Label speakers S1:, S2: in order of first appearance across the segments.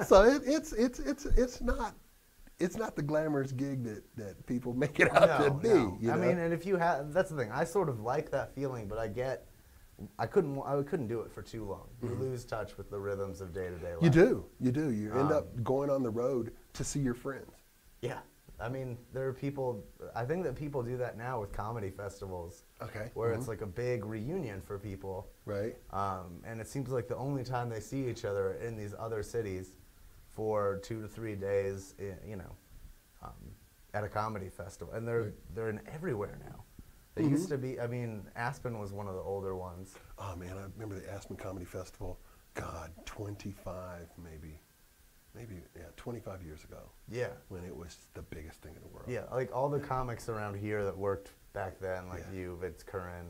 S1: So it's not the glamorous gig that people make it out to be.
S2: No.
S1: You know?
S2: I mean, and if you have, that's the thing. I sort of like that feeling, but I couldn't do it for too long. You lose touch with the rhythms of day-to-day life.
S1: You do. You end up going on the road to see your friends.
S2: Yeah. I mean, there are people, I think that people do that now with comedy festivals.
S1: Okay.
S2: Where it's like a big reunion for people.
S1: Right.
S2: And it seems like the only time they see each other in these other cities for 2 to 3 days, at a comedy festival. And they're in everywhere now. They used to be, I mean, Aspen was one of the older ones.
S1: Oh, man, I remember the Aspen Comedy Festival, God, 25 maybe, 25 years ago.
S2: Yeah.
S1: When it was the biggest thing in the world.
S2: Yeah, like all the comics around here that worked back then, like you, Vince Curran,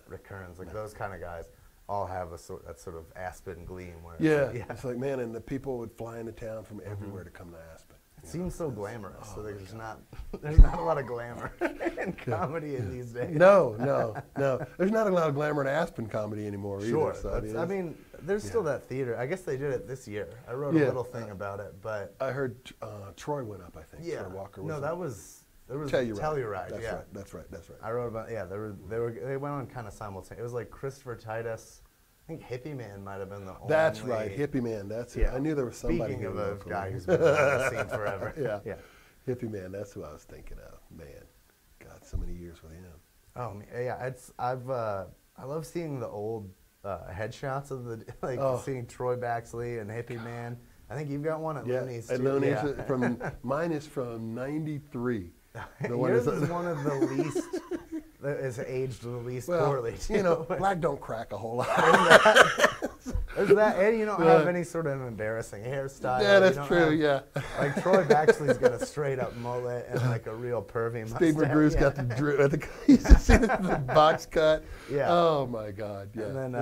S2: Rick Kearns, like those kind of guys, all have that sort of Aspen gleam. Where
S1: it's like, man, and the people would fly into town from everywhere to come to Aspen.
S2: It seems so glamorous.
S1: Oh,
S2: so there's not a lot of glamour in comedy in these days.
S1: No. There's not a lot of glamour in Aspen comedy anymore either.
S2: Sure.
S1: So,
S2: I mean, there's still that theater. I guess they did it this year. I wrote a little thing about it, but
S1: I heard Troy went up, I think.
S2: Yeah.
S1: Troy Walker
S2: No, there was
S1: Telluride.
S2: Yeah.
S1: That's right.
S2: I wrote about they went on kind of simultaneously. It was like Christopher Titus. I think Hippie Man might have been the only.
S1: That's right, Hippie Man. That's it. I knew there was somebody.
S2: Speaking of a guy who's been on the scene forever.
S1: Yeah. Hippie Man. That's who I was thinking of. Man, God, so many years with him.
S2: Oh yeah, I love seeing the old headshots of the seeing Troy Baxley and Hippie Man. I think you've got one at Looney's too.
S1: At Looney's mine is from '93.
S2: Yours is one of the least. That is aged the least poorly. Too.
S1: Black don't crack a whole lot.
S2: There's that, and you don't have any sort of embarrassing hairstyle.
S1: Yeah, that's true.
S2: Like Troy Baxley's got a straight up mullet and like a real pervy mustache.
S1: Steve McGrew's got the drip. You see the box cut.
S2: Yeah.
S1: Oh my God. Yeah.
S2: And then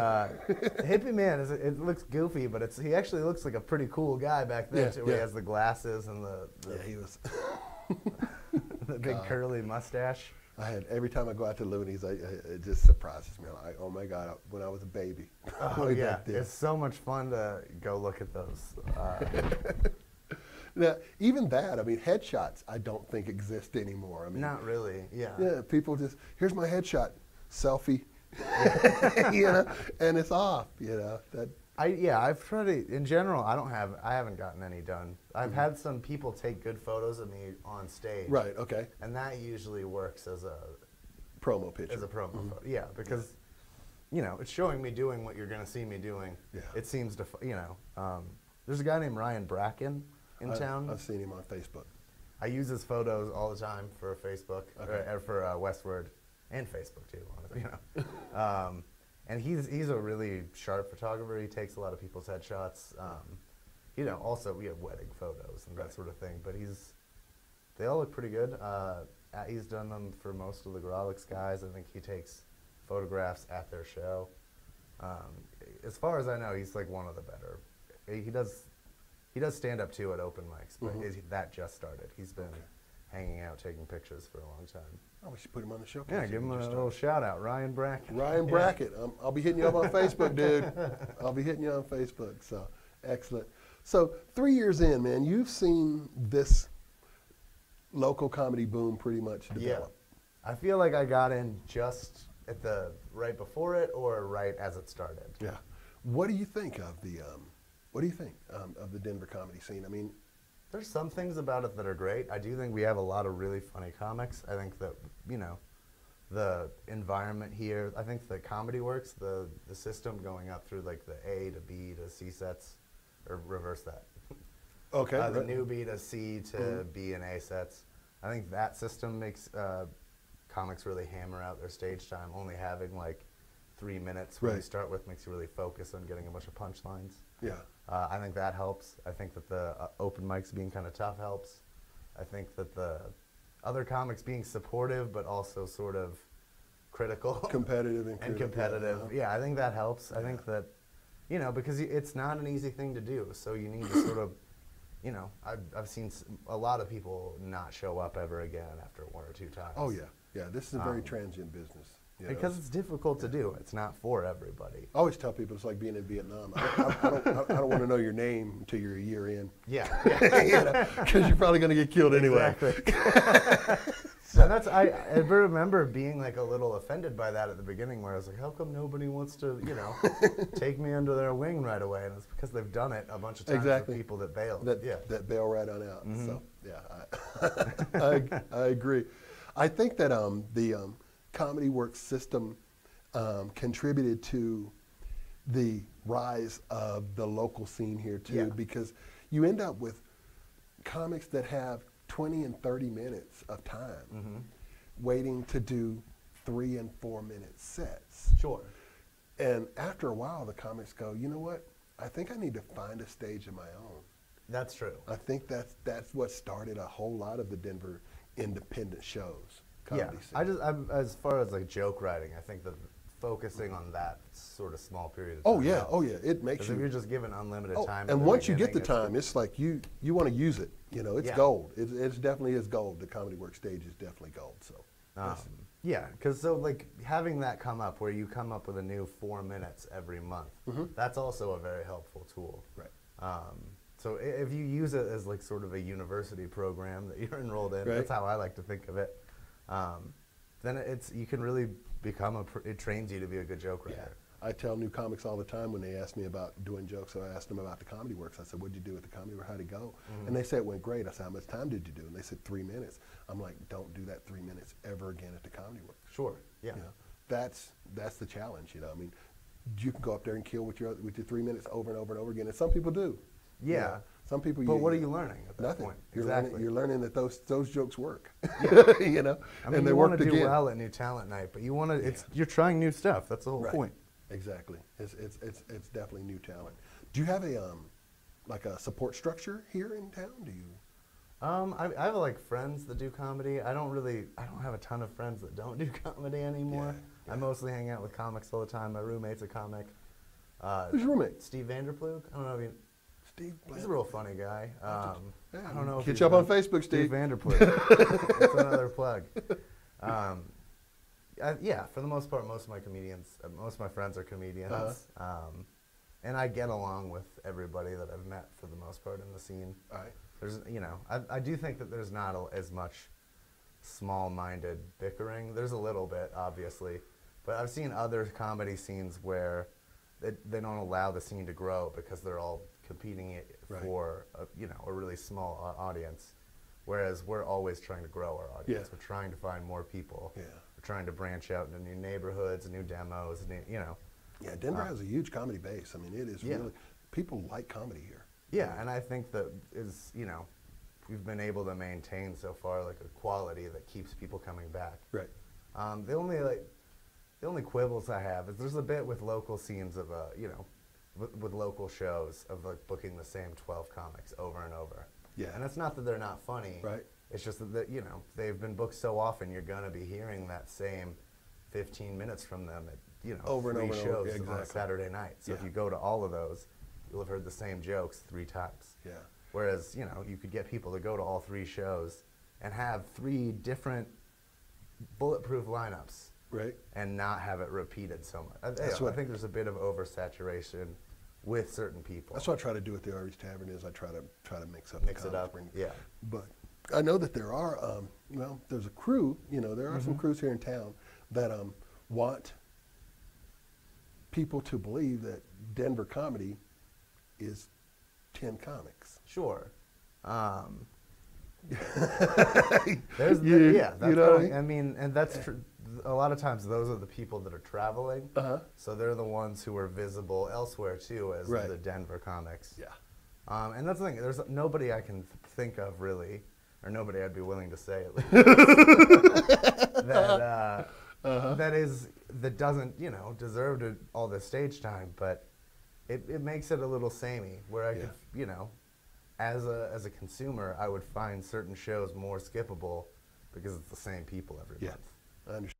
S2: Hippie Man it looks goofy, but he actually looks like a pretty cool guy back then too. He has the glasses and the
S1: he was
S2: the big curly mustache.
S1: Every time I go out to Looney's, it just surprises me. I'm like, oh my God, when I was a baby.
S2: Oh yeah, it's so much fun to go look at those.
S1: Now, even that, I mean, headshots, I don't think exist anymore. I mean,
S2: not really. Yeah.
S1: Yeah, people just here's my headshot, selfie, and it's off.
S2: I've tried it. In general, I haven't gotten any done. I've had some people take good photos of me on stage.
S1: Right, okay.
S2: And that usually works as a
S1: promo picture.
S2: As a promo photo. Yeah, because it's showing me doing what you're going to see me doing. Yeah. It seems to, there's a guy named Ryan Bracken in town.
S1: I've seen him on Facebook.
S2: I use his photos all the time for Facebook, or for Westward, and Facebook too, honestly, And he's a really sharp photographer. He takes a lot of people's headshots. Also we have wedding photos and that sort of thing. But they all look pretty good. He's done them for most of the Grolix guys. I think he takes photographs at their show. As far as I know, he's like one of the better. He does stand up too at open mics, but that just started. He's been hanging out, taking pictures for a long time.
S1: Oh, we should put him on the show.
S2: Yeah, give him a little shout out, Ryan Bracken.
S1: Ryan Bracken. I'll be hitting you up on Facebook, dude. I'll be hitting you on Facebook. So, excellent. So, 3 years in, man, you've seen this local comedy boom pretty much develop.
S2: Yeah. I feel like I got in just at right before it or right as it started.
S1: Yeah. What do you think of the Denver comedy scene? I mean,
S2: there's some things about it that are great. I do think we have a lot of really funny comics. I think that, the environment here, I think the Comedy Works, the system going up through like the A to B to C sets, or reverse that.
S1: Okay.
S2: The new B to C to B and A sets. I think that system makes comics really hammer out their stage time. Only having like 3 minutes when you start with makes you really focus on getting a bunch of punchlines.
S1: Yeah.
S2: I think that helps. I think that the open mics being kind of tough helps. I think that the other comics being supportive but also sort of critical.
S1: Competitive and critical.
S2: Competitive. Yeah, I think that helps. I think that, because it's not an easy thing to do. So you need to sort of, I've seen a lot of people not show up ever again after 1 or 2 times.
S1: Oh, yeah. Yeah, this is a very transient business. You know?
S2: Because it's difficult to do. It's not for everybody.
S1: I always tell people it's like being in Vietnam. I don't want to know your name until you're a year in.
S2: Yeah.
S1: Because you're probably going to get killed anyway.
S2: Exactly. So I remember being like a little offended by that at the beginning, where I was like, how come nobody wants to, take me under their wing right away? And it's because they've done it a bunch of times with people that bail.
S1: That bail right on out. Mm-hmm. So, yeah, I agree. I think that the Comedy Works system contributed to the rise of the local scene here, too, because you end up with comics that have 20 and 30 minutes of time waiting to do 3 and 4 minute sets.
S2: Sure.
S1: And after a while, the comics go, you know what? I think I need to find a stage of my own.
S2: That's true.
S1: I think that's what started a whole lot of the Denver independent shows.
S2: Yeah, I'm as far as like joke writing, I think that focusing on that sort of small period of time.
S1: Oh yeah, it makes you.
S2: If you're just given unlimited time.
S1: And once you get the time, it's like you want to use it. It's gold. It's definitely is gold. The Comedy Works stage is definitely gold. So.
S2: Yeah, because like having that come up where you come up with a new 4 minutes every month, that's also a very helpful tool.
S1: Right.
S2: So if you use it as like sort of a university program that you're enrolled in, that's how I like to think of it. Then you can really become it trains you to be a good joke writer.
S1: Yeah. I tell new comics all the time when they ask me about doing jokes, so I asked them about the Comedy Works. I said, what'd you do with the Comedy Works? How'd it go? And they said it went great. I said, how much time did you do? And they said 3 minutes. I'm like, don't do that 3 minutes ever again at the Comedy Works.
S2: Sure, yeah.
S1: That's the challenge, I mean, you can go up there and kill with your 3 minutes over and over and over again, and some people do.
S2: Yeah.
S1: Some people.
S2: But what are you learning at that
S1: nothing.
S2: point?
S1: You're learning that those jokes work.
S2: I mean,
S1: and they
S2: you
S1: want
S2: to do well at New Talent Night, but you want to. You're trying new stuff. That's the whole point.
S1: Exactly. It's definitely new talent. Do you have a support structure here in town? Do you?
S2: I have like friends that do comedy. I don't have a ton of friends that don't do comedy anymore. Yeah. I mostly hang out with comics all the time. My roommate's a comic.
S1: Who's your roommate?
S2: Steve Vanderplug. I don't know if you. He's a real funny guy. I don't know.
S1: Catch up on Facebook, Steve.
S2: Steve Vanderplug. That's another plug. Yeah, for the most part, most of my friends are comedians. And I get along with everybody that I've met for the most part in the scene.
S1: All right.
S2: There's, I do think that there's not as much small-minded bickering. There's a little bit, obviously, but I've seen other comedy scenes where they don't allow the scene to grow because they're all competing for a really small audience, whereas we're always trying to grow our audience. We're trying to find more people. We're trying to branch out into new neighborhoods, new demos,
S1: Yeah, Denver has a huge comedy base. I mean, it is really, people like comedy here.
S2: Yeah, and I think that we've been able to maintain so far like a quality that keeps people coming back.
S1: Right.
S2: The only quibbles I have is there's a bit with local scenes of with local shows of like booking the same 12 comics over and over. Yeah. And it's not that they're not funny.
S1: Right.
S2: It's just that they've been booked so often you're gonna be hearing that same 15 minutes from them at
S1: over
S2: 3
S1: and over
S2: shows
S1: exactly.
S2: on a Saturday night. So if you go to all of those, you'll have heard the same jokes 3 times.
S1: Yeah.
S2: Whereas you could get people to go to all 3 shows and have 3 different bulletproof lineups.
S1: Right.
S2: And not have it repeated so much. I think there's a bit of oversaturation with certain people.
S1: That's what I try to do at the Irish Tavern is I try to mix it up.
S2: Yeah.
S1: But I know that there are there's a crew. There are some crews here in town that want people to believe that Denver comedy is 10 comics.
S2: Sure. That's and that's true. A lot of times those are the people that are traveling, so they're the ones who are visible elsewhere too as the Denver comics. Yeah. And that's the thing, there's nobody I can think of really, or nobody I'd be willing to say at least, that doesn't deserve all the stage time, but it makes it a little samey, where I could, as a consumer, I would find certain shows more skippable because it's the same people every month.
S1: I understand.